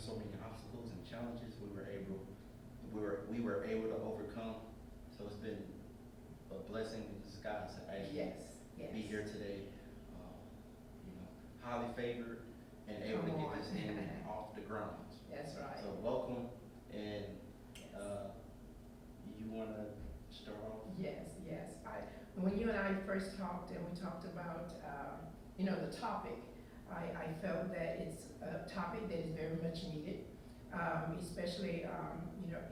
so many obstacles and challenges we were able to overcome. So it's been a blessing in disguise to actually Yes, yes. be here today. You know, highly favored and able to get this thing off the ground. That's right. So welcome, and Yes. you want to start off? Yes, yes. When you and I first talked, and we talked about, the topic, I felt that it's a topic that is very much needed, especially,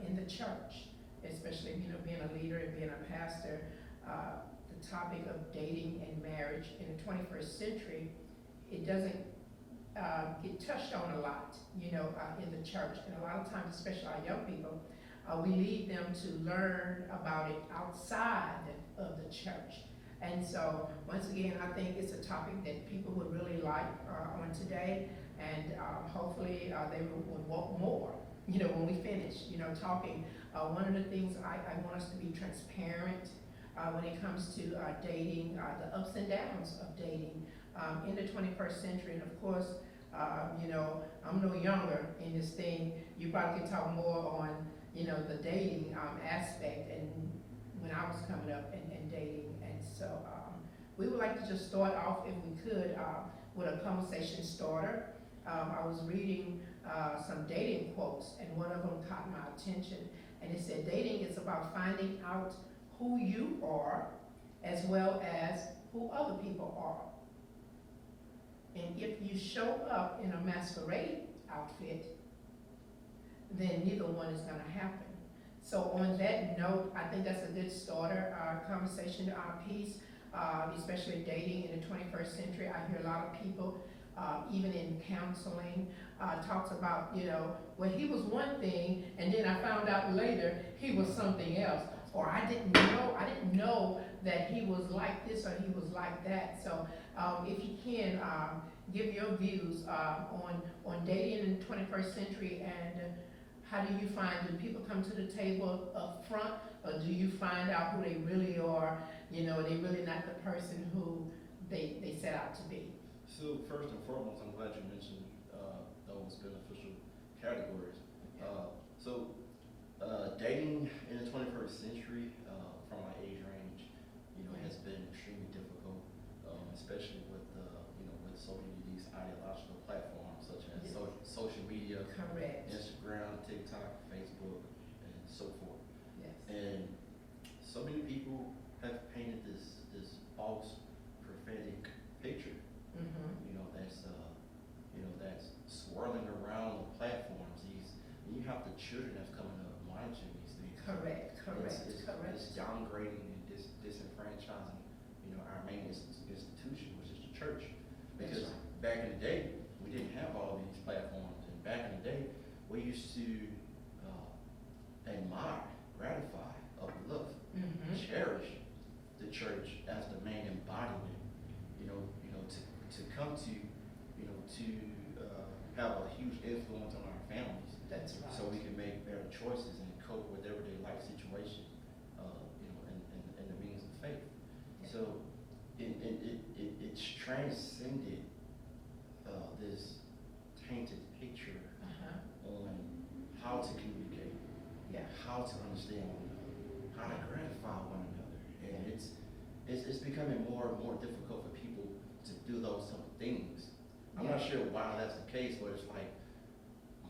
in the church, especially, being a leader and being a pastor. The topic of dating and marriage in the 21st century, it doesn't get touched on a lot, in the church. And a lot of times, especially our young people, we lead them to learn about it outside of the church. And so, once again, I think it's a topic that people would really like on today, and hopefully they would want more, when we finish, talking. One of the things I want us to be transparent when it comes to dating, the ups and downs of dating in the 21st century. And of course, I'm no younger in this thing. You probably could talk more on, the dating aspect and when I was coming up and dating. And so we would like to just start off, if we could, with a conversation starter. I was reading some dating quotes, and one of them caught my attention. And it said, dating is about finding out who you are as well as who other people are. And if you show up in a masquerade outfit, then neither one is going to happen. So on that note, I think that's a good starter conversation piece, especially dating in the 21st century. I hear a lot of people, even in counseling, talks about, well, he was one thing, and then I found out later he was something else. Or I didn't know that he was like this or he was like that. So if you can, give your views on dating in the 21st century, and how do you find, do people come to the table up front, or do you find out who they really are? They really not the person who they set out to be. So first and foremost, I'm glad you mentioned those beneficial categories. Dating in the 21st century, from my age range, has been extremely difficult, especially with with so many of these ideological platforms such as social media, Correct. Instagram, TikTok, Facebook, and so forth. Yes. And so many people have painted this false prophetic picture, that's swirling around the platforms. You have the children that's coming up watching these things. Correct. It's downgrading and disenfranchising, our main institution, which is the church. Because back in the day, we didn't have all of these platforms, and back in the day, we used to admire, gratify, uplift, cherish the church as the main embodiment. To come to, have a huge influence on our families. That's right. So we can make better choices and cope with everyday life situations, and the means of faith. Yeah. So it's transcended this tainted picture on how to communicate, how to understand one another, how to gratify one another, and it's becoming more and more difficult for people to do those type of things. I'm not sure why that's the case, but it's like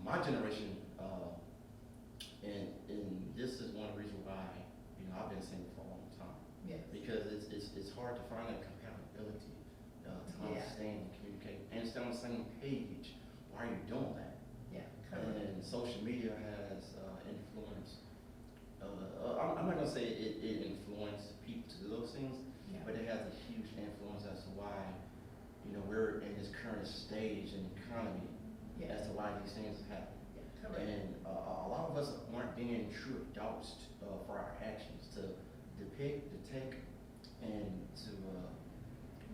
my generation, and this is one of the reasons why I've been single for a long time. Yes. Because it's hard to find that compatibility, to understand and communicate, and stay on the same page. Why are you doing that? Yeah. And social media has influenced. I'm not gonna say it influenced people to do those things, but it has a huge influence as to why we're in this current stage in the economy, as to why these things happen. And a lot of us aren't being true adults for our actions, to depict, detect, and to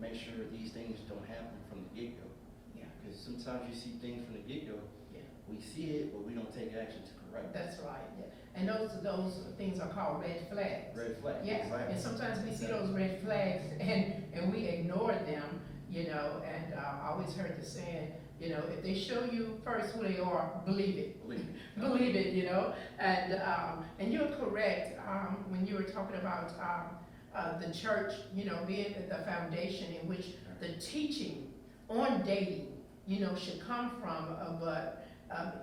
make sure these things don't happen from the get-go. Because sometimes you see things from the get-go, we see it, but we don't take action to correct it. That's right. Yeah. And those things are called red flags. Red flags. Yeah. Exactly. And sometimes we see those red flags and we ignore them, and I always heard the saying, You know, if they show you first who they are, believe it. Believe me. Believe it, you know. And you're correct when you were talking about the church, you know, being the foundation in which the teaching on dating, you know, should come from, but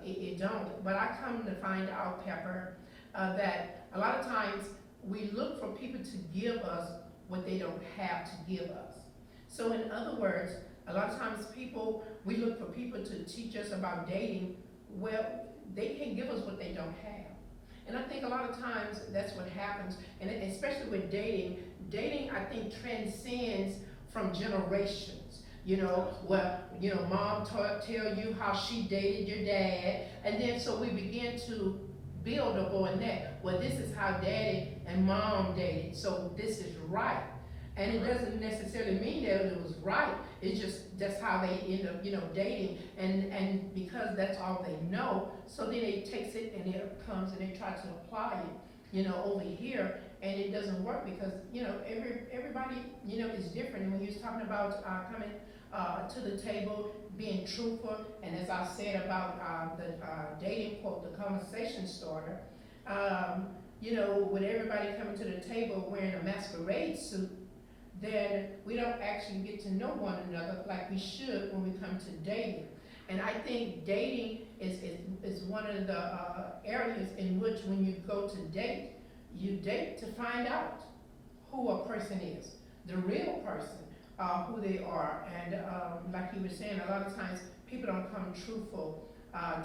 it don't. But I come to find out, Pepper, that a lot of times we look for people to give us what they don't have to give us. So in other words, a lot of times we look for people to teach us about dating. Well, they can give us what they don't have. And I think a lot of times that's what happens, and especially with dating, I think transcends from generations. You know, well, you know, mom tell you how she dated your dad, and then so we begin to build upon that. Well, this is how daddy and mom dated, so this is right. And it doesn't necessarily mean that it was right. It's just that's how they end up, you know, dating, and because that's all they know, so then it takes it and it comes and they try to apply it, you know, over here, and it doesn't work because, you know, everybody, you know, is different. And when you was talking about coming to the table, being truthful, and as I said about the dating quote, the conversation starter, you know, with everybody coming to the table wearing a masquerade suit, then we don't actually get to know one another like we should when we come to dating. And I think dating is one of the areas in which when you go to date, you date to find out who a person is, the real person, who they are. And like you were saying, a lot of times people don't come truthful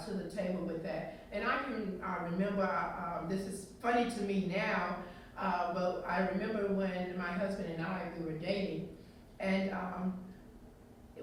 to the table with that. And I can remember, this is funny to me now, but I remember when my husband and I, we were dating, and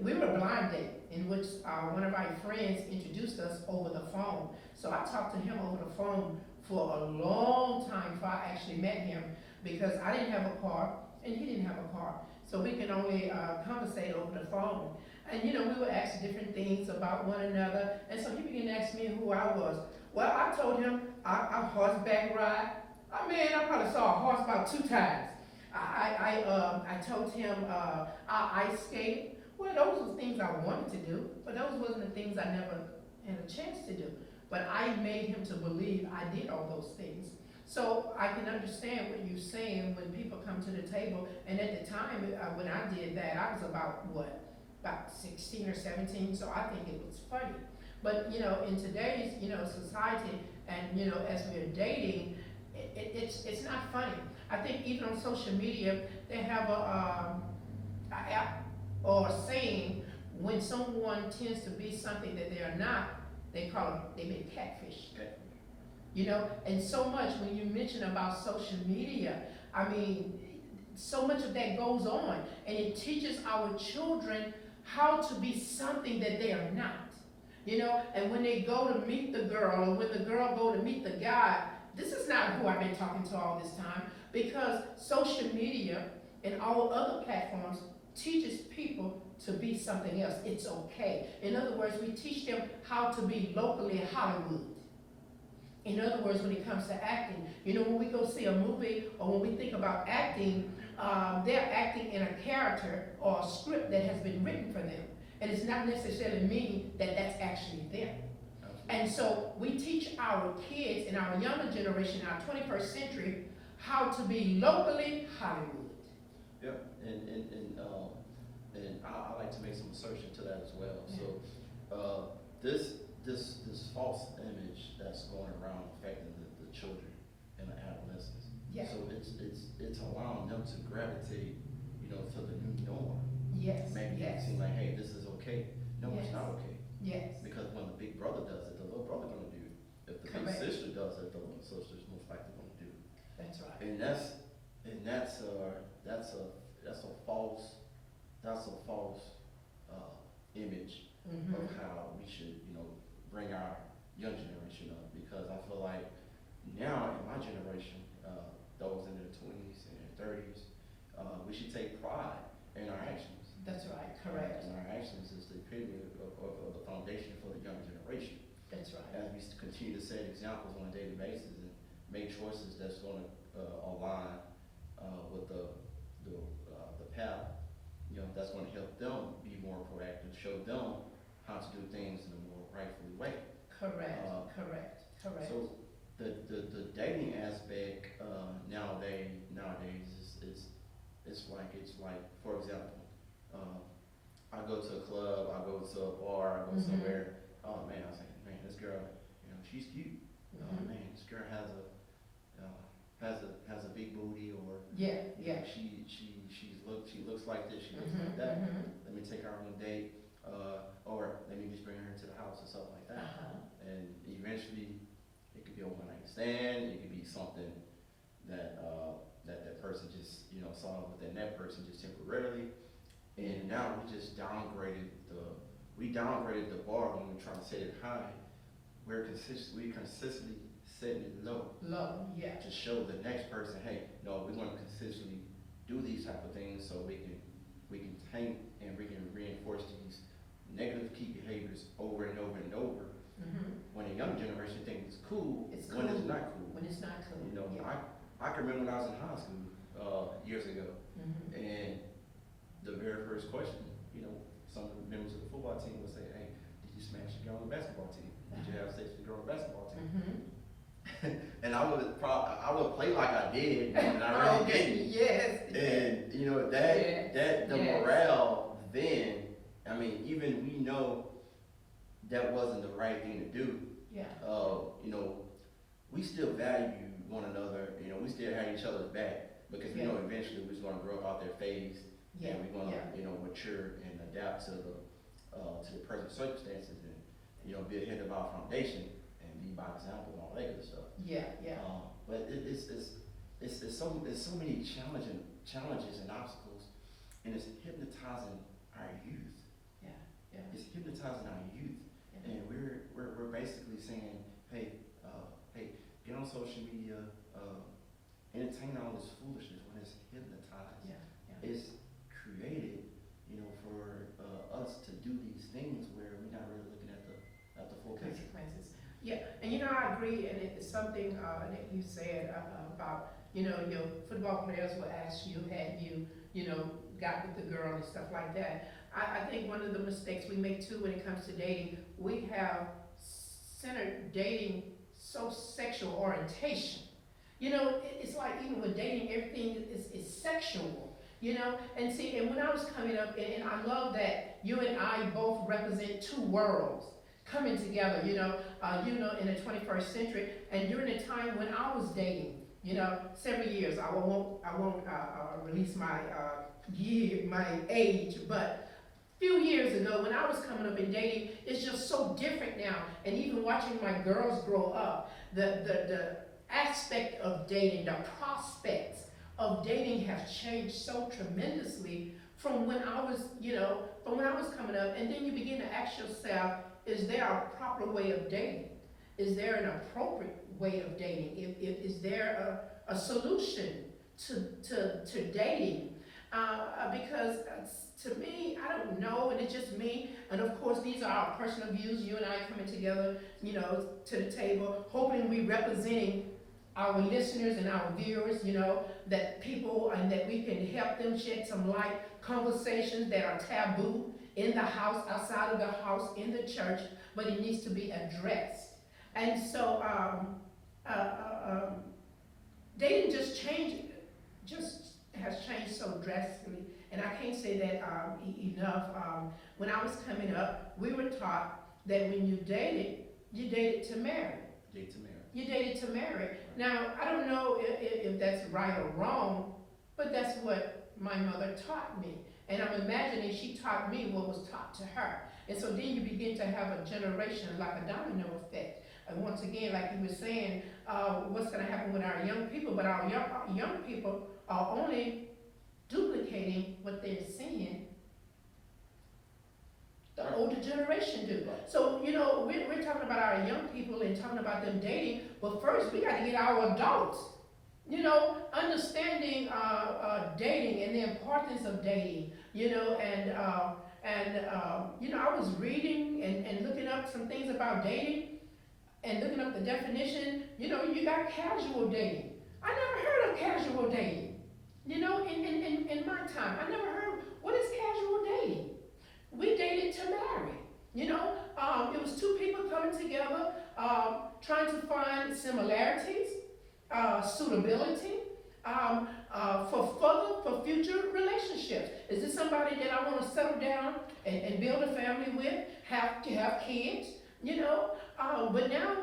we were a blind date in which one of my friends introduced us over the phone. So I talked to him over the phone for a long time before I actually met him, because I didn't have a car and he didn't have a car. So we could only conversate over the phone. And you know, we would ask different things about one another, and so he began to ask me who I was. Well, I told him I horseback ride. I mean, I probably saw a horse about 2 times. I told him I ice skate. Well, those were things I wanted to do, but those wasn't the things I never had a chance to do. But I made him to believe I did all those things. So I can understand what you're saying when people come to the table. And at the time when I did that, I was about 16 or 17. So I think it was funny. But you know, in today's, you know, society, and you know, as we're dating, it's not funny. I think even on social media, they have a app or a saying, when someone tends to be something that they are not, they call them, they've been catfished. You know, and so much when you mention about social media, I mean, so much of that goes on, and it teaches our children how to be something that they are not. You know, and when they go to meet the girl, or when the girl go to meet the guy, this is not who I've been talking to all this time, because social media and all other platforms teaches people to be something else. It's okay. In other words, we teach them how to be locally Hollywood. In other words, when it comes to acting, you know, when we go see a movie or when we think about acting, they're acting in a character or a script that has been written for them. And it's not necessarily mean that that's actually them. And so we teach our kids in our younger generation, our 21st century, how to be locally Hollywood. Yeah, and I like to make some assertion to that as well. Yeah. So this false image that's going around affecting the children and the adolescents. Yeah. So it's allowing them to gravitate, you know, to the new norm. Yes. Maybe it seem like, hey, this is okay. No, Yes. it's not okay. Yes. Because when the big brother does it, the little brother gonna do it. If the Correct. big sister does it, the little sister's most likely gonna do it. That's right. And that's a false image Mm-hmm. of how we should, you know, bring our young generation up. Because I feel like now in my generation, those in their 20s and their 30s, we should take pride in our actions. That's right. Correct. And our actions is the epitome of the foundation for the young generation. That's right. As we continue to set examples on a daily basis and make choices that's going to align with the path, you know, that's going to help them be more proactive, show them how to do things in a more rightfully way. Correct, Uh, correct. So the dating aspect nowadays it's like for example, I go to a club, I go to a bar, I go somewhere. Oh man, I was like, man, this girl, she's cute. Man, this girl has a big booty, or she looks like this, she looks like that. Let me take her on a date, or let me just bring her to the house or something like that. And eventually, it could be a one night stand. It could be something that that person just saw within that person just temporarily. And now we downgraded the bar when we're trying to set it high. We consistently setting it low. To show the next person, hey, no, we're going to consistently do these type of things so we can tank and we can reinforce these negative key behaviors over and over and over. When a young generation thinks it's cool, when it's not cool. When it's not cool. I can remember when I was in high school years ago, and the very first question, some of the members of the football team would say, hey, did you smash the girl on the basketball team? Did you have sex with the girl on the basketball team? And I would play like I did, and I really didn't. Yes. And the morale then, I mean, even we know that wasn't the right thing to do. We still value one another. We still had each other's back because we know eventually we're going to grow up out their phase, and we're going to mature and adapt to the present circumstances, and be ahead of our foundation and be by example and all that good stuff. But it's so many challenges and obstacles, and it's hypnotizing our youth. It's hypnotizing our youth, and we're basically saying, hey, get on social media, entertain all this foolishness when it's hypnotized. It's created, for us to do these things where we're not really looking at the full picture. Consequences. And I agree, and it's something that you said about, your football players will ask you, had you, got with the girl and stuff like that. I think one of the mistakes we make too when it comes to dating, we have centered dating so sexual orientation. It's like even with dating, everything is sexual, and see, and when I was coming up, and I love that you and I both represent two worlds coming together, in the 21st century, and during the time when I was dating, several years, I won't release my age, but few years ago when I was coming up in dating, it's just so different now. And even watching my girls grow up, the aspect of dating, the prospects of dating have changed so tremendously from when I was, coming up. And then you begin to ask yourself, is there a proper way of dating? Is there an appropriate way of dating? Is there a solution to dating? Because to me, I don't know, and it's just me. And of course, these are our personal views. You and I coming together, to the table, hoping we representing our listeners and our viewers, that people, and that we can help them shed some light, conversations that are taboo in the house, outside of the house, in the church, but it needs to be addressed. And so, dating just has changed so drastically, and I can't say that enough. When I was coming up, we were taught that when you dated to marry. You dated to marry. Now, I don't know if that's right or wrong, but that's what my mother taught me. And I'm imagining she taught me what was taught to her. And so then you begin to have a generation, like a domino effect. And once again, like you were saying, what's going to happen with our young people? But our young people are only duplicating what they're seeing the older generation do. So, we're talking about our young people and talking about them dating, but first we got to get our adults, understanding dating and the importance of dating, and I was reading and looking up some things about dating and looking up the definition. You got casual dating. I never heard of casual dating. In my time, I never heard, what is casual dating? We dated to marry. It was two people coming together, trying to find similarities, suitability, for future relationships. Is this somebody that I want to settle down and build a family with, have kids, but now,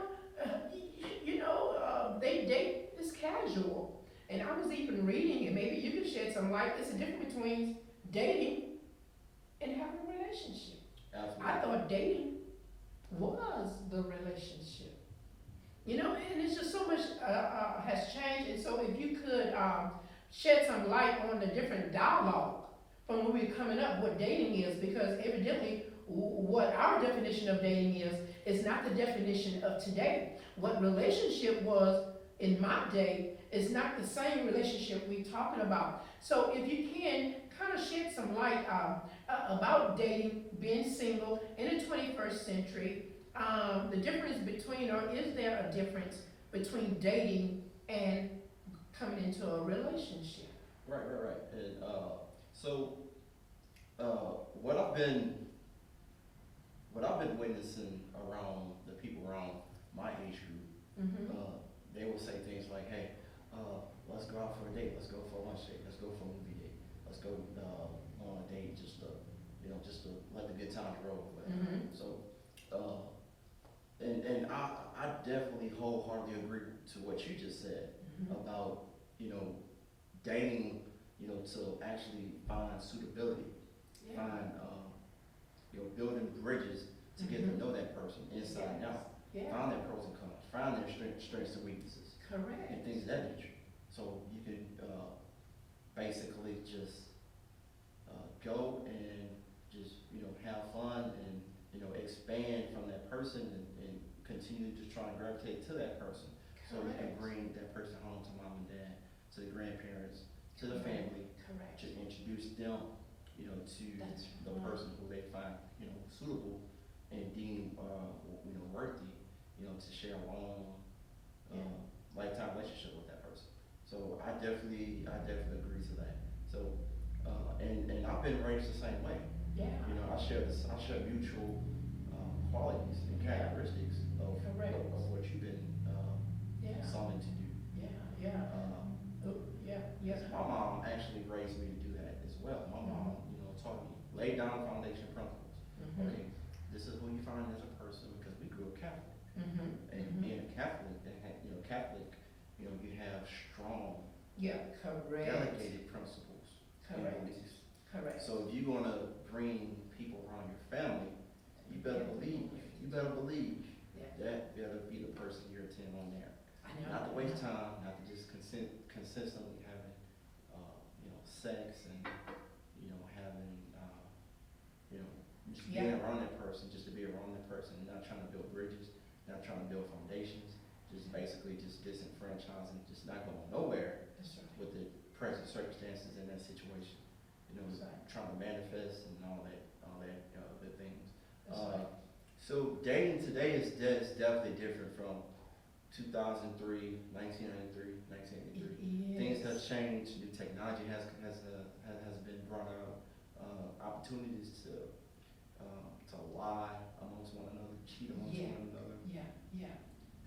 they date is casual. And I was even reading, and maybe you can shed some light, there's a difference between dating and having a relationship. Absolutely. I thought dating was the relationship. And it's just so much has changed. And so if you could shed some light on the different dialogue from when we were coming up, what dating is, because evidently what our definition of dating is not the definition of today. What relationship was in my day is not the same relationship we're talking about. So if you can kind of shed some light about dating, being single in the 21st century, the difference between, or is there a difference between dating and coming into a relationship? Right. And so what I've been witnessing around the people around my age group, they will say things like, "Hey, let's go out for a date. Let's go for a lunch date. Let's go for a movie date. Let's go on a date just to let the good times roll." So, and I definitely wholeheartedly agree to what you just said about dating, to actually find suitability, find building bridges to get to know that person inside and out, find their pros and cons, find their strengths and weaknesses, Correct. and things of that nature. So you could basically just go and just have fun and expand from that person and continue to try and gravitate to that person. So you can bring that person home to mom and dad, to the grandparents, to the family. Correct. To introduce them, to the person who they find suitable and deem worthy, to share a long lifetime relationship with that person. So I definitely agree to that. So and I've been raised the same way. Yeah. I share mutual qualities and characteristics of what you've been summoned to do. Yes. My mom actually raised me to do that as well. My mom, taught me, laid down foundation principles. Okay, this is who you find as a person, because we grew up Catholic. And being a Catholic, you have strong, delegated principles and beliefs. Correct. So if you're gonna bring people around your family, you better believe that better be the person you're attending on there. Not to waste time, not to just consistently having, sex and, having, just being around that person, just to be around that person, and not trying to build bridges, not trying to build foundations, just basically just disenfranchising, just not going nowhere with the present circumstances in that situation. Trying to manifest and all that good things. So dating today is definitely different from 2003, 1993, 1983. Things have changed. New technology has been brought out. Opportunities to lie amongst one another, cheat amongst one another.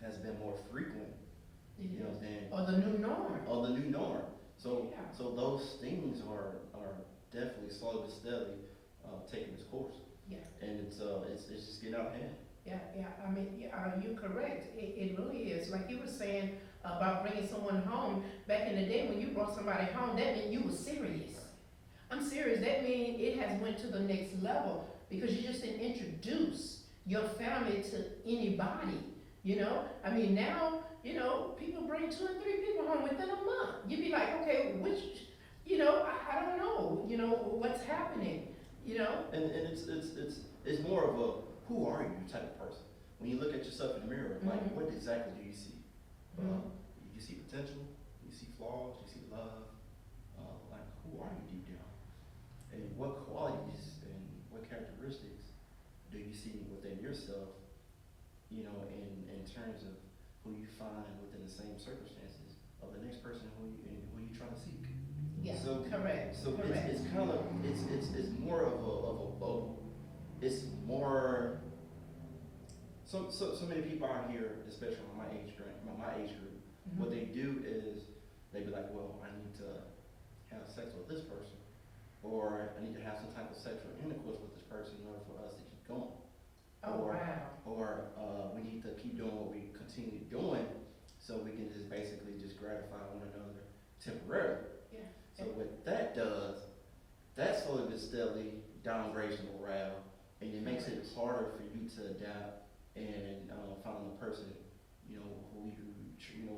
Has been more frequent. Or the new norm. So those things are definitely slowly but steadily taking its course. And it's just getting out of hand. I mean, you're correct. It really is. Like you were saying about bringing someone home, back in the day when you brought somebody home, that meant you were serious. I'm serious. That means it has went to the next level, because you just didn't introduce your family to anybody. I mean, now, people bring 2 and 3 people home within a month. You'd be like, okay, which, I don't know, what's happening, And it's more of a who are you type of person. When you look at yourself in the mirror, like what exactly do you see? You see potential, you see flaws, you see love. Like who are you deep down? And what qualities and what characteristics do you see within yourself? In terms of who you find within the same circumstances of the next person who you try to seek. Correct. So it's kind of it's more of a bubble it's more, so many people out here, especially on my age group, what they do is, they be like, well, I need to have sex with this person, or I need to have some type of sexual intercourse with this person in order for us to keep going. Oh, Or, wow. we need to keep doing what we continue doing, so we can just basically just gratify one another temporarily. Yeah. So what that does, that slowly but steadily downgrades the morale, and it makes it harder for you to adapt and find the person,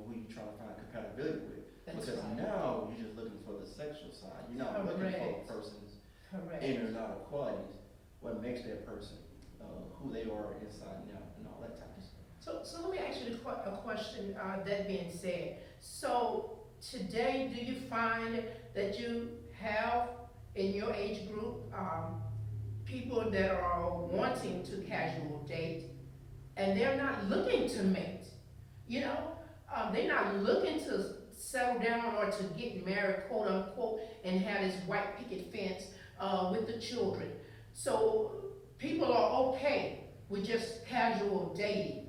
who you trying to find compatibility with. That's Because right. now you're just looking for the sexual side. You're not looking for a person's Correct. inner and outer qualities, what makes that person who they are inside and out, and all that type of stuff. So let me ask you a question, that being said. So today, do you find that you have in your age group, people that are wanting to casual date and they're not looking to mate? They're not looking to settle down or to get married, quote unquote, and have this white picket fence, with the children. So people are okay with just casual dating,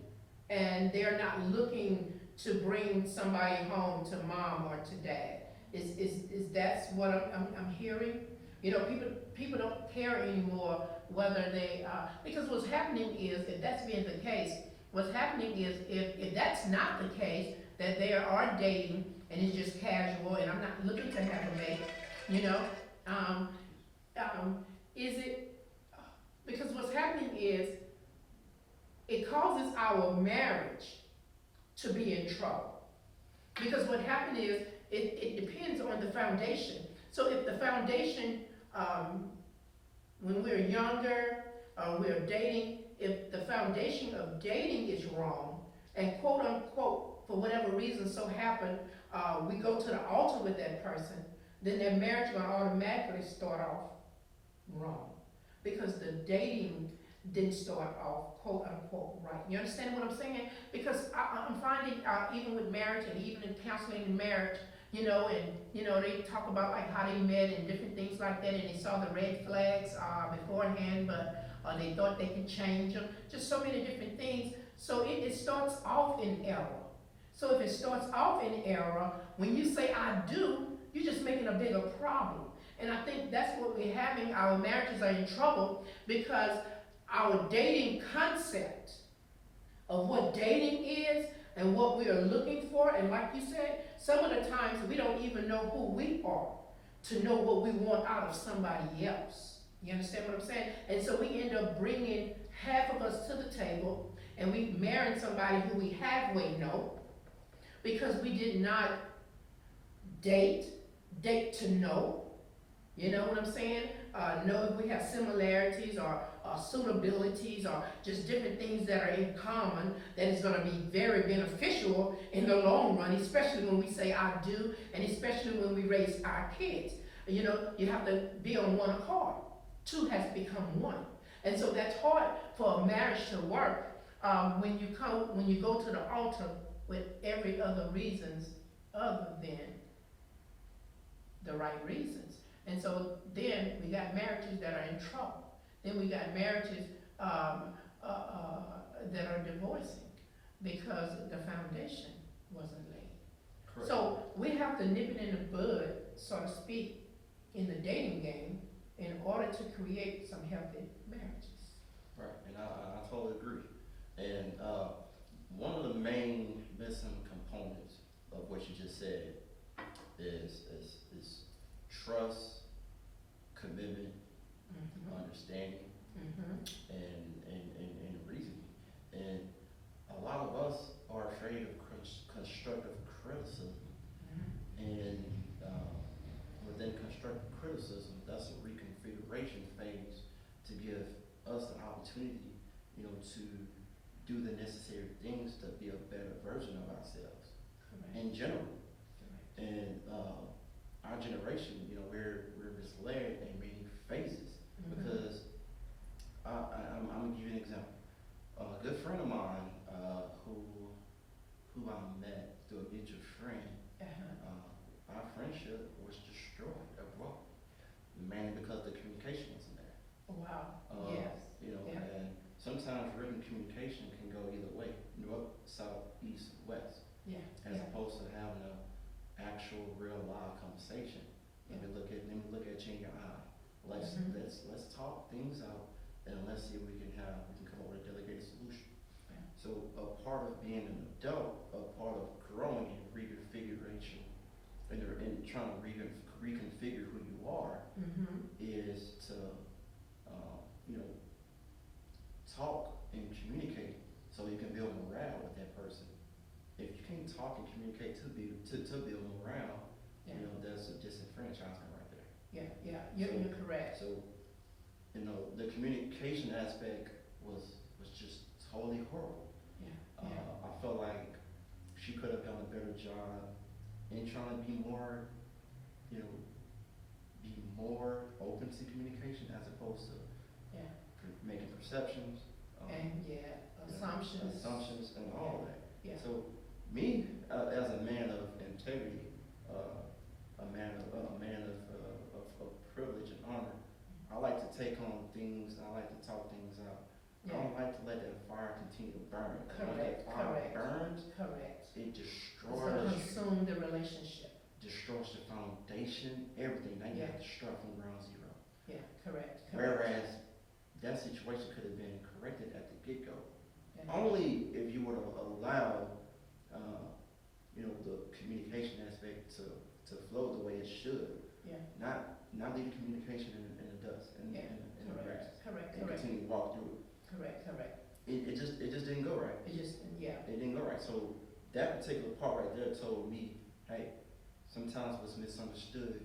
and they're not looking to bring somebody home to mom or to dad. Is that's what I'm hearing? People don't care anymore whether they, because what's happening is, if that's being the case, what's happening is, if that's not the case, that they are dating and it's just casual and I'm not looking to have a mate, is it, because what's happening is, it causes our marriage to be in trouble. Because what happened is, it depends on the foundation. So if the foundation, when we're younger, we're dating, if the foundation of dating is wrong, and quote unquote, for whatever reason so happened, we go to the altar with that person, then their marriage will automatically start off wrong. Because the dating didn't start off quote unquote right. You understand what I'm saying? Because I'm finding, even with marriage and even in counseling in marriage, they talk about like how they met and different things like that, and they saw the red flags beforehand, but they thought they could change them. Just so many different things. So it starts off in error. So if it starts off in error, when you say I do, you're just making a bigger problem. And I think that's what we're having. Our marriages are in trouble because our dating concept of what dating is and what we are looking for, and like you said, some of the times we don't even know who we are to know what we want out of somebody else. You understand what I'm saying? And so we end up bringing half of us to the table, and we marrying somebody who we halfway know, because we did not date to know. You know what I'm saying? Know if we have similarities or suitabilities or just different things that are in common that is going to be very beneficial in the long run, especially when we say I do, and especially when we raise our kids. You have to be on one accord. Two has become one. And so that's hard for a marriage to work when you go to the altar with every other reasons other than the right reasons. And so then we got marriages that are in trouble. Then we got marriages that are divorcing because the foundation wasn't laid. Correct. So we have to nip it in the bud, so to speak, in the dating game in order to create some healthy marriages. Right, and I totally agree. And one of the main missing components of what you just said is trust, commitment, understanding, and reasoning. And a lot of us are afraid of constructive criticism. And within constructive criticism, that's a reconfiguration phase to give us the opportunity, to do the necessary things to be a better version of ourselves in general. And our generation, we're misled in many phases because I'm gonna give you an example. A good friend of mine who I met through a mutual friend, our friendship was destroyed abruptly, mainly because the communication wasn't there. Wow. Yes. actual, real, live conversation. Let me look at you in your eye. Let's talk things out, and let's see if we can come up with a delegated solution. Yeah. So a part of being an adult, a part of growing and reconfiguration, and trying to reconfigure who you are, is to you know, talk and communicate so you can build morale with that person. If you can't talk and communicate to build morale, you know, that's a disenfranchisement right there. You're correct. So, you know, the communication aspect was just totally horrible. I felt like she could have done a better job in trying to be more, you know, be more open to communication as opposed to making perceptions. Assumptions and all that. So me, as a man of integrity, a man of privilege and honor, I like to take on things. I like to talk things out. I don't like to let that fire continue to burn. When that fire burns, it destroys. It's to consume the relationship. Destroys the foundation, everything. Now you have to start from ground zero. Correct. Whereas that situation could have been corrected at the get-go. Only if you would have allowed, you know, the communication aspect to flow the way it should. Not leave communication in the dust and in the grass. Correct. And continue to walk through it. Correct. It just didn't go right. It didn't go right. So that particular part right there told me, hey, sometimes what's misunderstood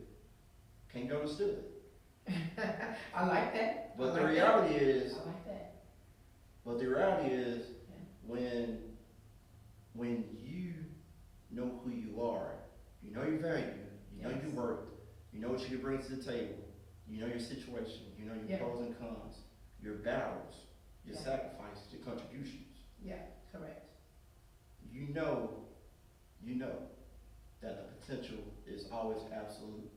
can't be understood. I like that. But the reality is, I like that. But the reality is, when you know who you are, you know your value, you know your worth, you know what you can bring to the table, you know your situation, you know your pros and cons, your battles, your sacrifices, your contributions. Correct. You know that the potential is always absolute,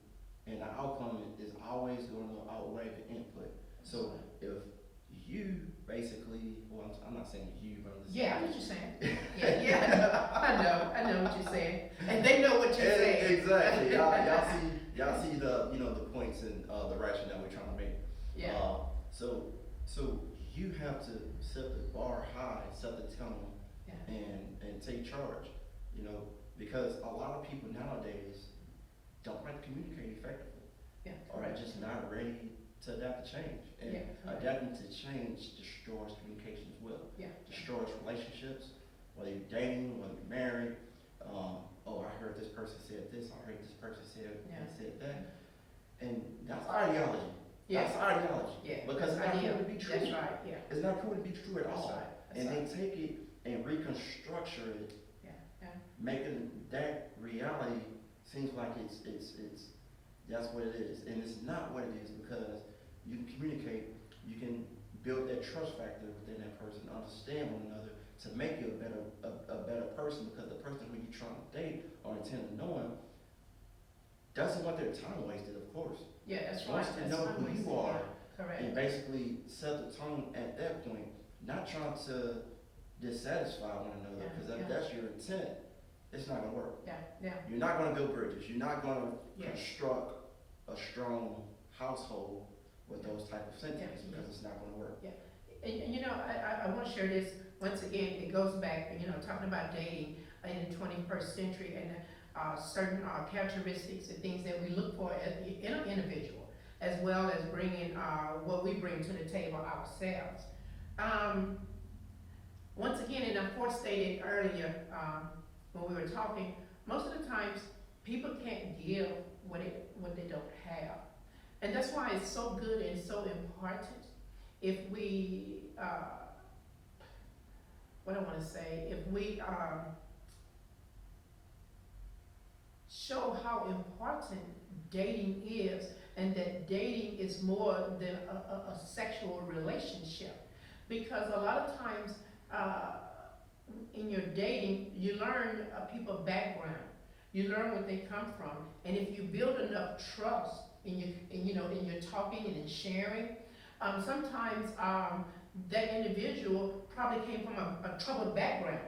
and the outcome is always going to outweigh the input. So if you basically, well, I'm not saying you, but I'm just saying. I know what you're saying. I know what you're saying, and they know what you're saying. Exactly. Y'all see the the points and the rationale we're trying to make. So you have to set the bar high, set the tone, and take charge. You know, because a lot of people nowadays don't like to communicate effectively, or are just not ready to adapt to change. And adapting to change destroys communication as well. Destroys relationships, whether you're dating, whether you're married. Oh, I heard this person said this, I heard this person said that. And that's ideology. That's ideology. Because it's not proven to be true. That's right, It's not proven to be true at all. That's and right. They take it and reconstructure it, making that reality seems like it's that's what it is. And it's not what it is, because you can communicate, you can build that trust factor within that person, understand one another to make you a better person, because the person who you're trying to date or intend to know him doesn't want their time wasted, of course. That's right. Wants to know who you are, Correct. and basically set the tone at that point, not trying to dissatisfy one another, because if that's your intent, it's not going to work. You're not going to build bridges. You're not going to construct a strong household with those type of sentiments, because it's not going to work. And you know, I want to share this once again. It goes back, talking about dating in the 21st century and certain characteristics and things that we look for in an individual, as well as bringing what we bring to the table ourselves. Once again, and I forestated earlier when we were talking, most of the times people can't give what they don't have. And that's why it's so good and so important if we, show how important dating is, and that dating is more than a sexual relationship. Because a lot of times in your dating, you learn people's background, you learn where they come from, and if you build enough trust in your talking and in sharing, sometimes that individual probably came from a troubled background,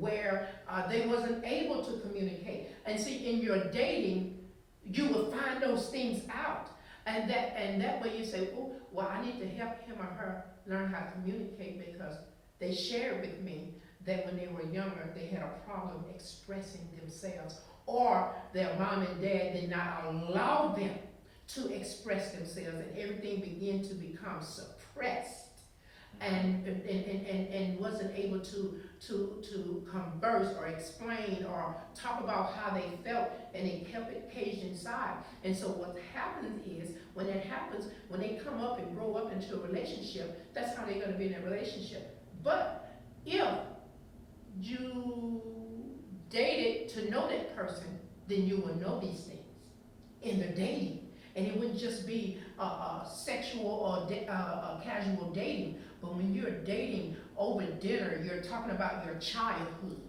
where they wasn't able to communicate. And see, in your dating, you will find those things out. And that way you say, oh, well, I need to help him or her learn how to communicate, because they shared with me that when they were younger, they had a problem expressing themselves, or their mom and dad did not allow them to express themselves, and everything began to become suppressed, and wasn't able to converse or explain or talk about how they felt, and they kept it caged inside. And so what happens is, when that happens, when they come up and grow up into a relationship, that's how they're going to be in a relationship. But if you dated to know that person, then you will know these things in the dating. And it wouldn't just be sexual or casual dating, but when you're dating over dinner, you're talking about your childhood.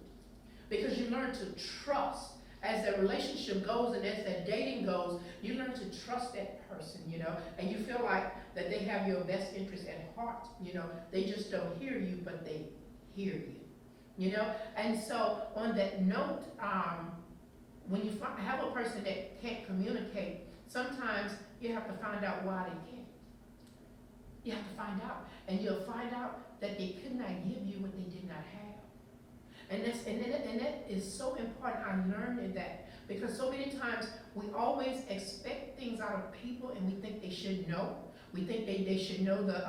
Because you learn to trust. As that relationship goes and as that dating goes, you learn to trust that person, you know, and you feel like that they have your best interest at heart, you know. They just don't hear you, but they hear you, you know. And so on that note, when you have a person that can't communicate, sometimes you have to find out why they can't. You have to find out, and you'll find out that they could not give you what they did not have. And that is so important. I learned that, because so many times we always expect things out of people, and we think they should know. We think they should know the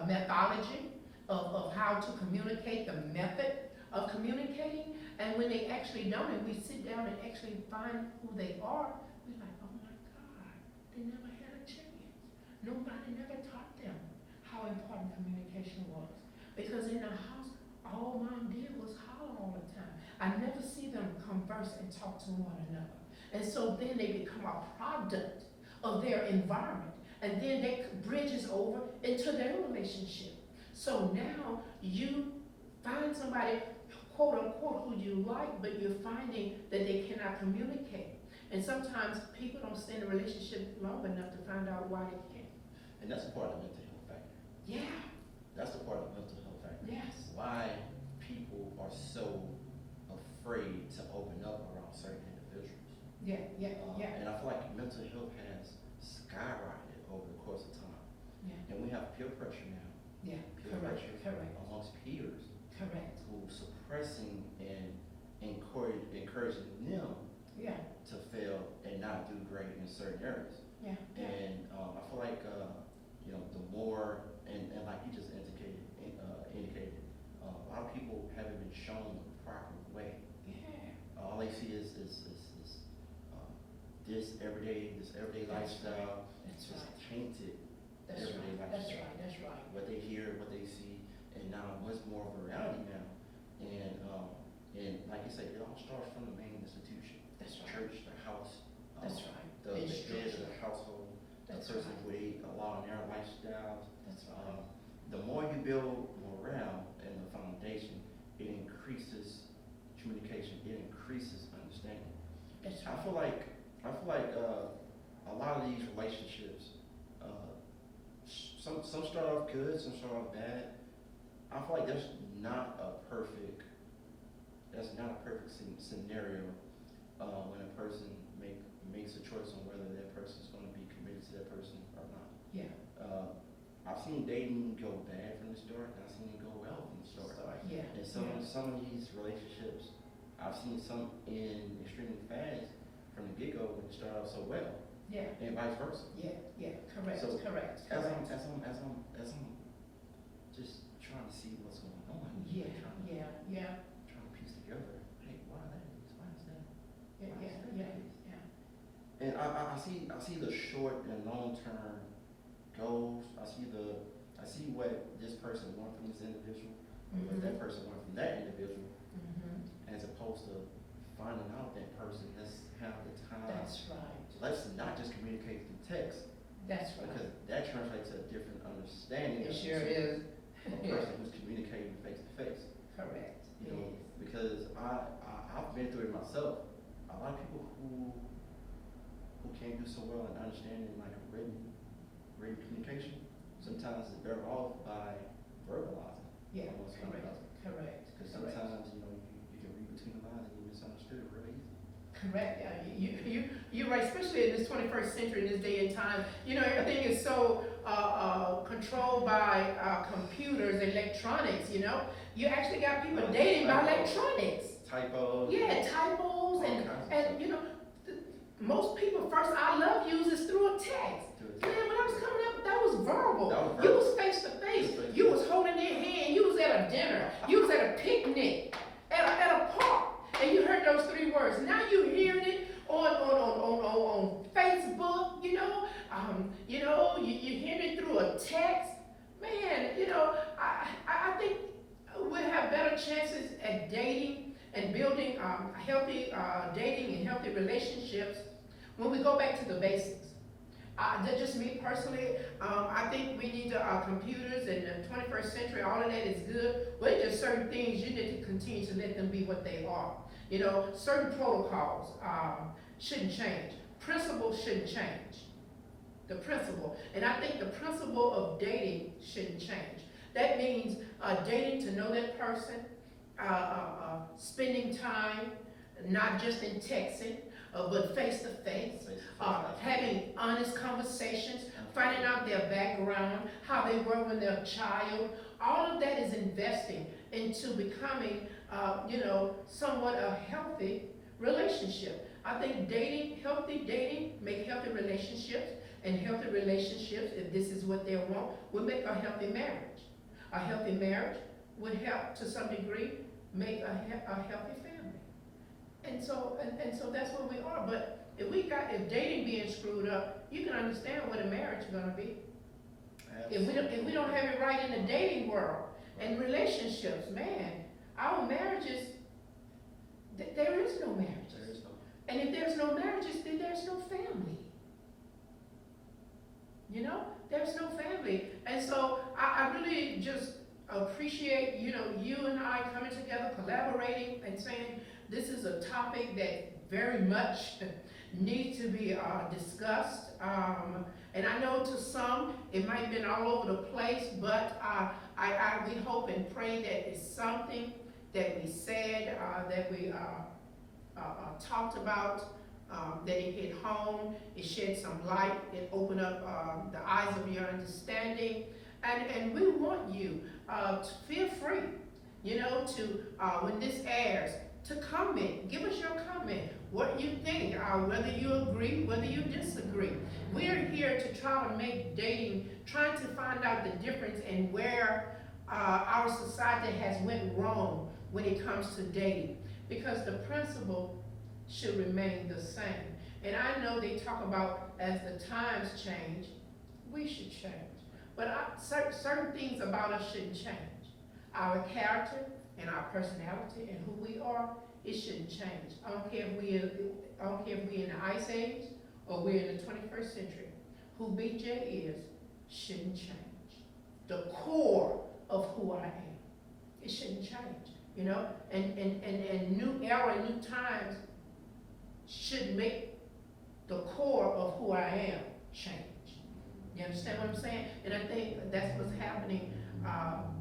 methodology of how to communicate, the method of communicating. And when they actually don't, and we sit down and actually find who they are, we're like, oh my God, they never had a chance. Nobody never taught them how important communication was. Because in the house, all mom did was holler all the time. I never see them converse and talk to one another. And so then they become a product of their environment. And then that bridges over into their relationship. So now you find somebody, quote unquote, who you like, but you're finding that they cannot communicate. And sometimes people don't stay in a relationship long enough to find out why they can't. And that's a part of the mental health factor. Yeah. That's the part of the mental health factor. Yes. Why people are so afraid to open up around certain individuals. Yeah. And I feel like mental health has skyrocketed over the course of time. Yeah. And we have peer pressure now. Yeah. Peer pressure amongst peers. Correct. Who suppressing and encouraging them to fail and not do great in certain areas. Yeah. And I feel like you know, the more and like you just indicated, a lot of people haven't been shown the proper way. Yeah. All they see is this everyday lifestyle. That's just right. tainted everyday lifestyle. That's right. What they hear, what they see, and now what's more of a reality now. And like you said, it all starts from the main institution. That's right. Church, the house. That's right. The head of the household. That's the person right. who they allow in their lifestyles. That's right. The more you build morale and the foundation, it increases communication. It increases understanding. That's I right. feel like a lot of these relationships, some start off good, some start off bad. I feel like there's not a perfect scenario when a person makes a choice on whether that person's going to be committed to that person or not. Yeah. I've seen dating go bad from the start, and I've seen it go well from the start. Yeah. And some of these relationships, I've seen some end extremely fast from the get-go when it started out so well. Yeah. And vice versa. Yeah. Correct. So correct. As I'm just trying to see what's going on. Yeah. Trying to piece together, hey, why that is, why is that? Yeah. And I see the short and long term goals. I see what this person wants from this individual, or what that person wants from that individual, as opposed to finding out that person. Let's have the time. That's right. Let's not just communicate through text. That's right. Because that translates to a different understanding. It sure is. A person who's communicating face to face. Correct. You know, because I've been through it myself. A lot of people who can't do so well in understanding like written communication, sometimes it's better off by verbalizing. Yeah, what's correct. Correct. You're right, especially in this 21st century, in this day and time. You know, everything is so controlled by computers, electronics, you know. You actually got people dating by electronics. Typos. Yeah, typos and you know, most people first I love you is through a text. Man, when I was coming up, that was verbal. You was face to face. You was holding their hand. You was at a dinner. You was at a picnic, at a park, and you heard those three words. Now you hearing it on Facebook. You hearing it through a text. Man, you know, I think we'll have better chances at dating and building healthy dating and healthy relationships when we go back to the basics. That's just me personally. I think we need computers in the 21st century. All of that is good, but it's just certain things you need to continue to let them be what they are. You know, certain protocols shouldn't change. Principles shouldn't change. The principle, and I think the principle of dating shouldn't change. That means dating to know that person, spending time, not just in texting, but face to face, having honest conversations, finding out their background, how they were when they're a child. All of that is investing into becoming, somewhat a healthy relationship. I think healthy dating, make healthy relationships, and healthy relationships, if this is what they want, will make a healthy marriage. A healthy marriage would help, to some degree, make a healthy family. And so that's where we are. But if dating being screwed up, you can understand what a marriage is gonna be. If we don't have it right in the dating world and relationships, man, our marriages, there is no marriages. And if there's no marriages, then there's no family. You know, there's no family. And so I really just appreciate, you and I coming together, collaborating, and saying this is a topic that very much needs to be discussed. And I know to some it might have been all over the place, but we hope and pray that it's something that we said, that we talked about, that it hit home, it shed some light, it opened up the eyes of your understanding. And we want you to feel free, to, when this airs, to comment. Give us your comment, what you think, whether you agree, whether you disagree. We're here to try to make dating, trying to find out the difference in where our society has went wrong when it comes to dating. Because the principle should remain the same. And I know they talk about as the times change, we should change. But certain things about us shouldn't change. Our character and our personality and who we are, it shouldn't change. I don't care if we're in the Ice Age or we're in the 21st century. Who Bridgette is shouldn't change. The core of who I am, it shouldn't change. And new era, new times should make the core of who I am change. You understand what I'm saying? And I think that's what's happening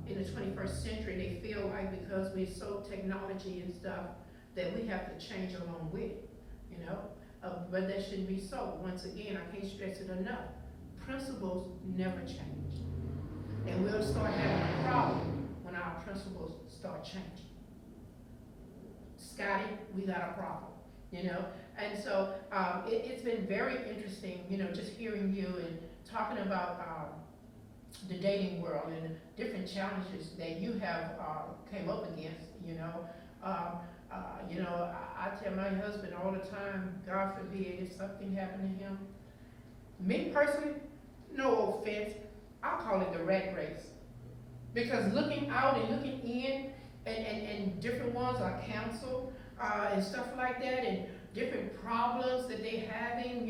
in the 21st century. They feel like because we're so technology and stuff, that we have to change along with it, but that shouldn't be so. Once again, I can't stress it enough. Principles never change. And we'll start having a problem when our principles start changing. Scotty, we got a problem, And so it's been very interesting, just hearing you and talking about the dating world and the different challenges that you have came up against, I tell my husband all the time, God forbid if something happened to him. Me personally, no offense, I call it the rat race. Because looking out and looking in, and different ones are counseled, and stuff like that, and different problems that they're having,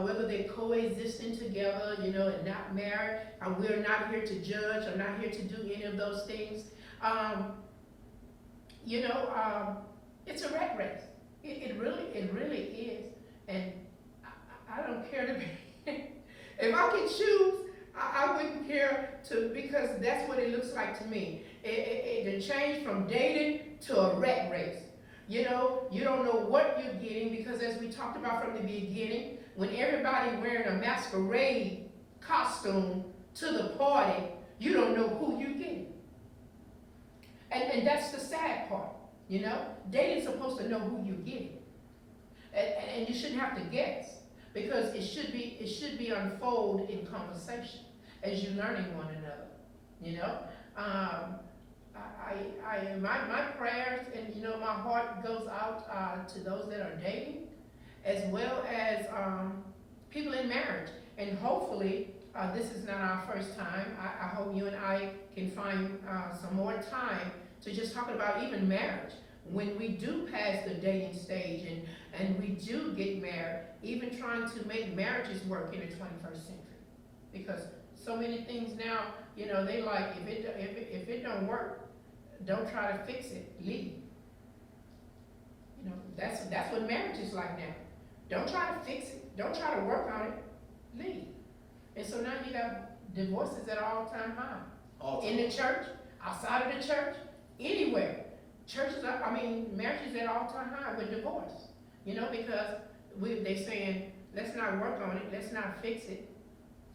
whether they're coexisting together, and not married. We're not here to judge. I'm not here to do any of those things. It's a rat race. It really is. And I don't care to be, if I could choose, I wouldn't care to, because that's what it looks like to me. It change from dating to a rat race. You know, you don't know what you're getting, because as we talked about from the beginning, when everybody wearing a masquerade costume to the party, you don't know who you're getting. And that's the sad part, you know? Dating's supposed to know who you're getting. And you shouldn't have to guess, because it should be unfold in conversation as you learning one another, you know? My prayers and, you know, my heart goes out to those that are dating, as well as people in marriage. And hopefully, this is not our first time. I hope you and I can find some more time to just talk about even marriage. When we do pass the dating stage and we do get married, even trying to make marriages work in the 21st century. Because so many things now, you know, they like, if it don't work, don't try to fix it, leave. You know, that's what marriage is like now. Don't try to fix it, don't try to work on it, leave. And so now you got divorces at all-time high. In the church, outside of the church, anywhere. Marriages at all-time high with divorce. You know, because they saying, let's not work on it, let's not fix it,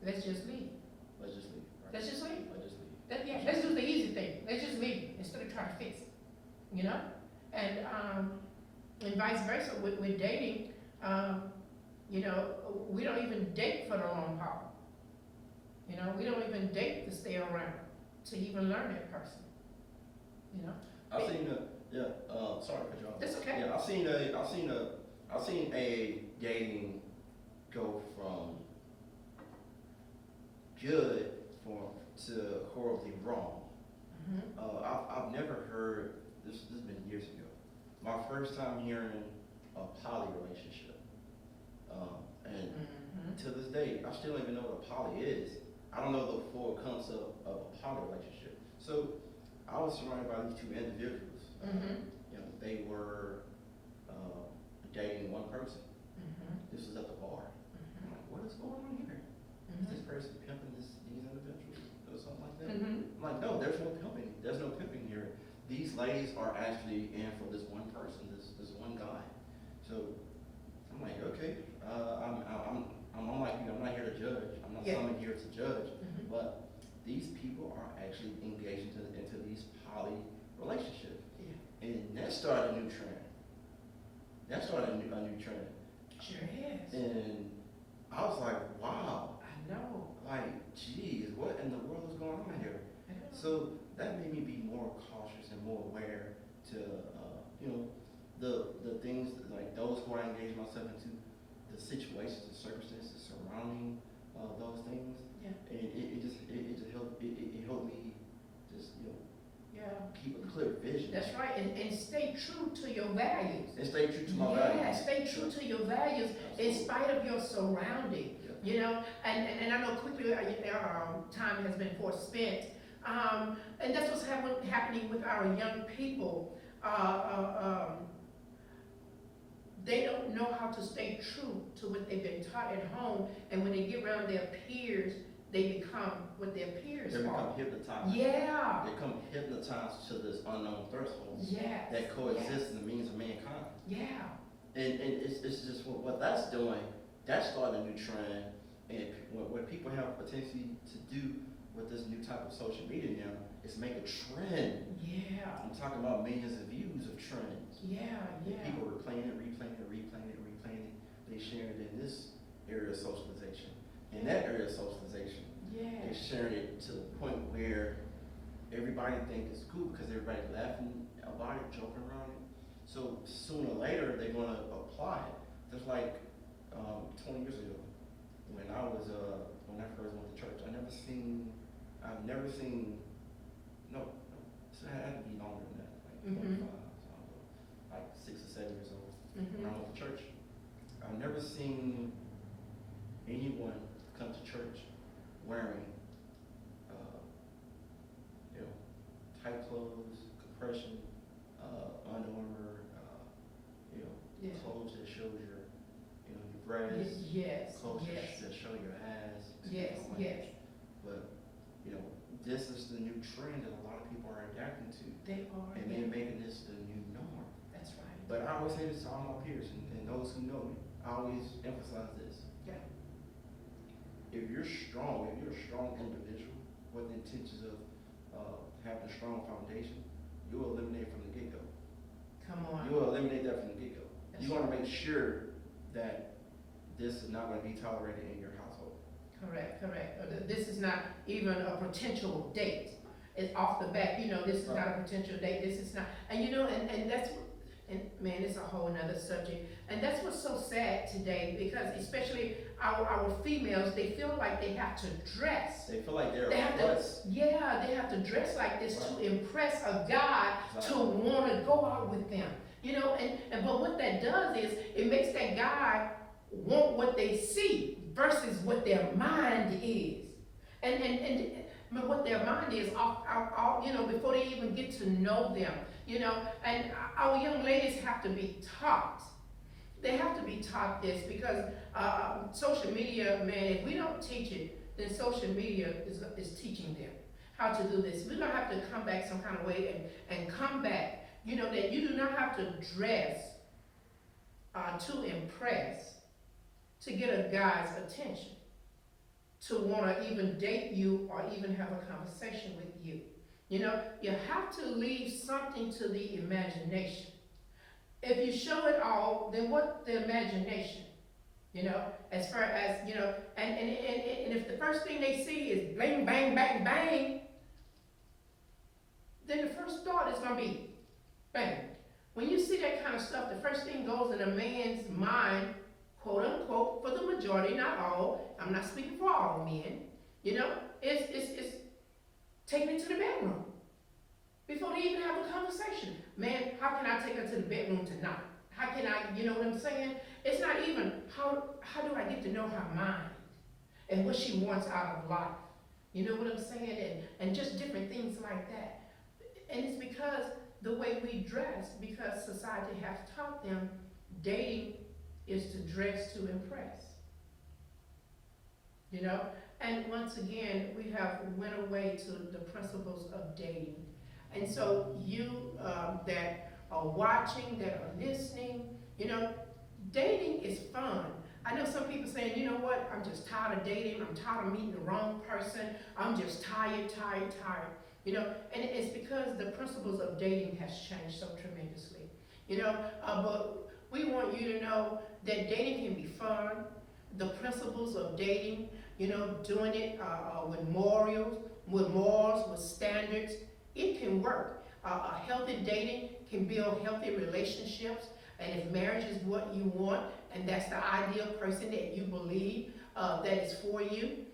let's just leave. Let's just leave. Right? Let's just leave. Let's just leave. Let's do the easy thing. Let's just leave instead of trying to fix it. You know? And vice versa with dating, you know, we don't even date for the long haul. You know, we don't even date to stay around, to even learn that person. You know? I've seen sorry to cut you off. That's okay. Yeah, I've seen a dating go from good to horribly wrong. Mm-hmm. I've never heard this. This has been years ago. My first time hearing a poly relationship, and to this day, I still don't even know what a poly is. I don't know the full concept of a poly relationship. So I was surrounded by these two individuals. You know, they were dating one person. This was at the bar. I'm like, what is going on here? Is this person pimping these individuals or something like that? I'm like, no, there's no pimping. There's no pimping here. These ladies are actually in for this one person, this one guy. So I'm like, okay, I'm like you. I'm not here to judge. I'm not summoned here to judge. But these people are actually engaged into these poly relationships. And that started a new trend. That started a new trend. Sure is. And I was like, wow. I know. Like, geez, what in the world is going on here? So that made me be more cautious and more aware to, you know, the things that, like those who I engage myself into, the situations and circumstances surrounding those things. Yeah. And it just helped. It helped me just, you know, keep a clear vision. That's right, and stay true to your values. And stay true to my values. Yeah, stay true to your values in spite of your surrounding. You know, and I know quickly time has been forspent, and that's what's happening with our young people. They don't know how to stay true to what they've been taught at home, and when they get around their peers, they become what their peers are. They become hypnotized. Yeah. They become hypnotized to this unknown threshold that coexists in the means of mankind. Yeah. And it's just what that's doing, that's starting a new trend. And what people have potentially to do with this new type of social media now is make a trend. Yeah. I'm talking about millions of views of trends. Yeah. People are replaying it. They share it in this area of socialization. In that area of socialization, they're sharing it to the point where everybody thinks it's cool because everybody's laughing about it, joking around it. So sooner or later, they're going to apply it. Just like 20 years ago, when I first went to church, I've never seen, no, so it had to be longer than that, like 25, so like 6 or 7 years old. When I went to church, I've never seen anyone come to church wearing, you know, tight clothes, compression, Under Armour, you know, clothes that show your, you know, your breasts, clothes that show your ass. But, you know, this is the new trend that a lot of people are adapting to. They are. And they're making this the new norm. That's right. But I always say this to all my peers and those who know me. I always emphasize this. Yeah. If you're a strong individual with the intentions of having a strong foundation, you'll eliminate from the get-go. Come on. You'll eliminate that from the get-go. That's You want to right. make sure that this is not going to be tolerated in your household. Correct, correct. This is not even a potential date. It's off the bat, this is not a potential date, this is not, and and that's, and man, it's a whole nother subject. And that's what's so sad today, because especially our females, they feel like they have to dress. They feel like they're They have plus. they have to dress like this to Right. impress a guy to want to go out with them. But what that does is, it makes that guy want what they see versus what their mind is. But what their mind is, before they even get to know them, and our young ladies have to be taught. They have to be taught this, because social media, man, if we don't teach it, then social media is teaching them how to do this. We're gonna have to come back some kind of way and come back, that you do not have to dress to impress, to get a guy's attention, to want to even date you or even have a conversation with you. You have to leave something to the imagination. If you show it all, then what the imagination? As far as, and if the first thing they see is bling, bang, bang, bang, then the first thought is going to be bang. When you see that kind of stuff, the first thing goes in a man's mind, quote unquote, for the majority, not all, I'm not speaking for all men, it's taking it to the bedroom before they even have a conversation. Man, how can I take her to the bedroom tonight? How can I, you know what I'm saying? It's not even, how do I get to know her mind and what she wants out of life? You know what I'm saying? And just different things like that. And it's because the way we dress, because society has taught them dating is to dress to impress. And once again, we have went away to the principles of dating. And so you that are watching, that are listening, dating is fun. I know some people saying, you know what, I'm just tired of dating, I'm tired of meeting the wrong person, I'm just tired. And it's because the principles of dating has changed so tremendously. But we want you to know that dating can be fun. The principles of dating, doing it with morals, with standards, it can work. A healthy dating can build healthy relationships, and if marriage is what you want, and that's the ideal person that you believe that is for you,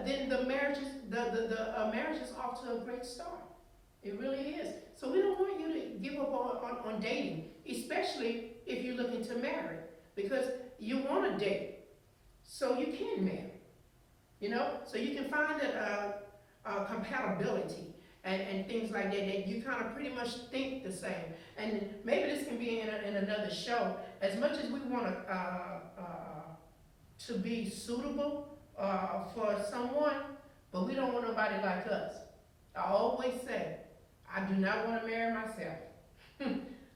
then the marriage is off to a great start. It really is. So we don't want you to give up on dating, especially if you're looking to marry, because you want to date, so you can marry. So you can find that compatibility and things like that you kind of pretty much think the same. And maybe this can be in another show. As much as we want to be suitable for someone, but we don't want nobody like us. I always say, I do not want to marry myself.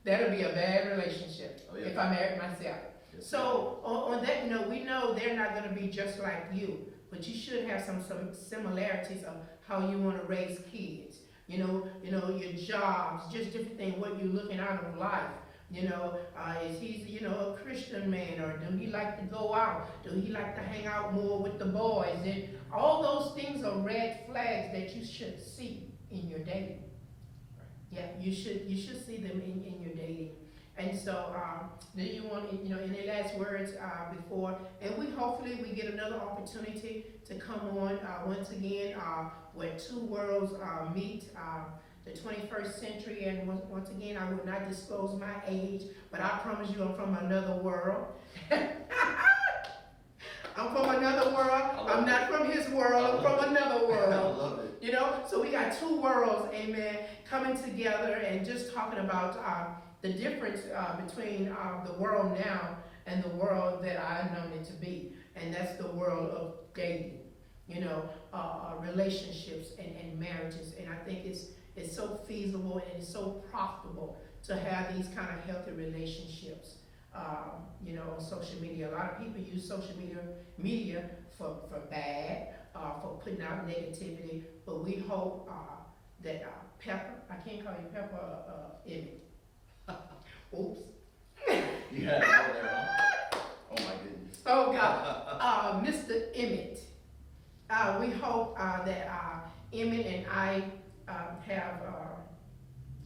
That'll be a bad relationship if I married myself. Yes, So on that note, we know they're not going to be just like you, but you should have some similarities of how you want to raise kids. Your jobs, just different things, what you're looking out of life. Is he, a Christian man, or do he like to go out? Do he like to hang out more with the boys? And all those things are red flags that you should see in your dating. Yeah, you should see them in your dating. And so, do you want, any last words before? And hopefully we get another opportunity to come on once again, where two worlds meet, the 21st century. And once again, I will not disclose my age, but I promise you I'm from another world. I'm from another world. I'm not from his world. I'm from another world. I love it. So we got two worlds, amen, coming together and just talking about the difference between the world now and the world that I've known it to be. And that's the world of dating, relationships and marriages. And I think it's so feasible and it's so profitable to have these kind of healthy relationships. You know, on social media, a lot of people use social media for bad, for putting out negativity. But we hope that Pepper, I can't call you Pepper, Emmett. Oops. You had it over there, huh? Oh my goodness. Oh God, Mr. Emmett. We hope that Emmett and I have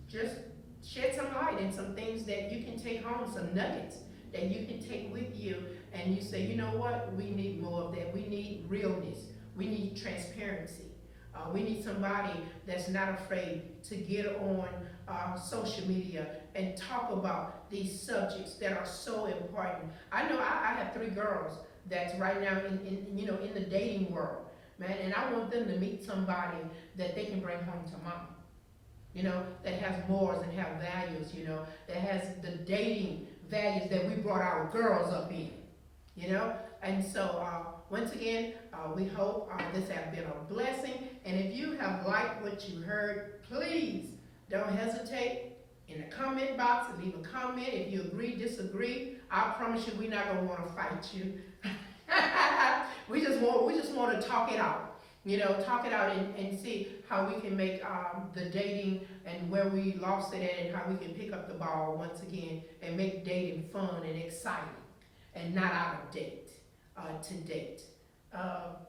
just shed some light and some things that you can take home, some nuggets that you can take with you, and you say, you know what, we need more of that. We need realness. We need transparency. We need somebody that's not afraid to get on social media and talk about these subjects that are so important. I know I have 3 girls that's right now in the dating world, man, and I want them to meet somebody that they can bring home to mama. You know, that has morals and have values, you know, that has the dating values that we brought our girls up in, you know? And so, once again, we hope this has been a blessing. And if you have liked what you heard, please don't hesitate in the comment box and leave a comment. If you agree, disagree, I promise you we're not gonna wanna fight you. we just want to talk it out. You know, talk it out and see how we can make the dating and where we lost it at, and how we can pick up the ball once again and make dating fun and exciting and not out of date to date.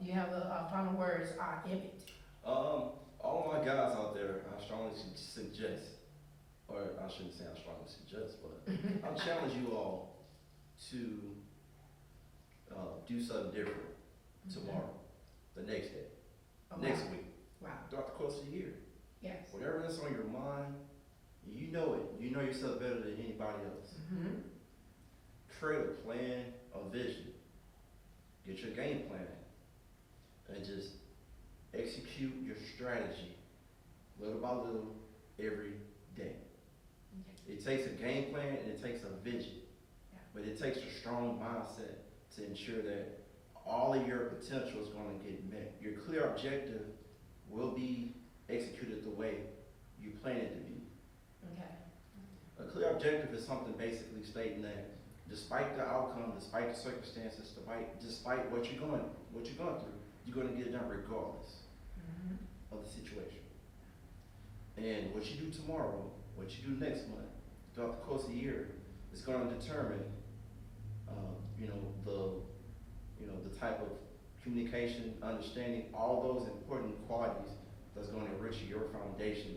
You have the final words, Emmett. All my guys out there, I strongly suggest, or I shouldn't say I strongly suggest, but I challenge you all to do something different tomorrow, the next day. Next week. Wow. Throughout the course of the year. Yes. Whatever that's on your mind, you know it. You know yourself better than anybody else. Mm-hmm. Create a plan, a vision. Get your game plan. And just execute your strategy little by little every day. Okay. It takes a game plan and it takes a vision. Yeah. But it takes a strong mindset to ensure that all of your potential is going to get met. Your clear objective will be executed the way you plan it to be. Okay. A clear objective is something basically stating that despite the outcome, despite the circumstances, despite what you're going through, you're going to get it done regardless of the situation. And what you do tomorrow, what you do next month, throughout the course of the year, is going to determine, the type of communication, understanding, all those important qualities that's going to enrich your foundation,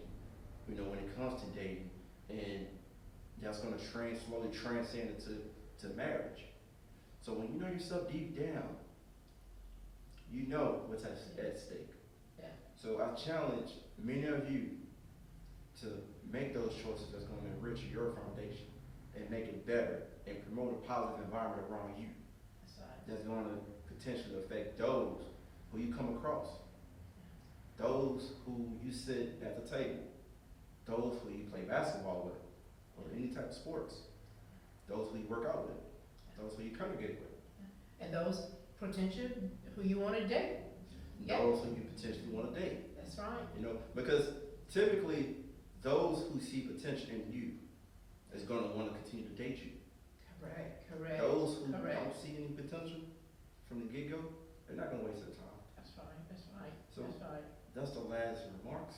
when it comes to dating, and that's going to slowly transcend into marriage. So when you know yourself deep down, you know what's at stake. Yeah. So I challenge many of you to make those choices that's going to enrich your foundation and make it better and promote a positive environment around you. That's going to potentially affect those who you come across, those who you sit at the table, those who you play basketball with, or any type of sports, those who you work out with, those who you congregate with. And those potential who you want to date. Those who you potentially want to date. That's right. Because typically those who see potential in you is going to want to continue to date you. Correct. Those who don't see any potential from the get-go, they're not going to waste their time. That's right. So that's the last remarks.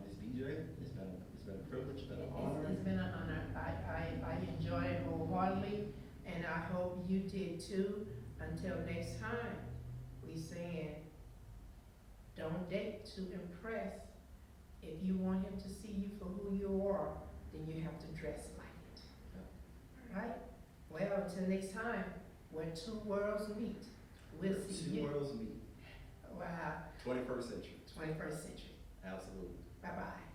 Ms. BJ, it's been a privilege, it's been an honor. It's been an honor. I enjoyed it wholeheartedly, and I hope you did too. Until next time, we saying, don't date to impress. If you want him to see you for who you are, then you have to dress like it. Yeah. All right? Well, until next time, where 2 worlds meet, we'll see you. 2 worlds meet. Wow. 21st century. 21st century. Absolutely. Bye-bye.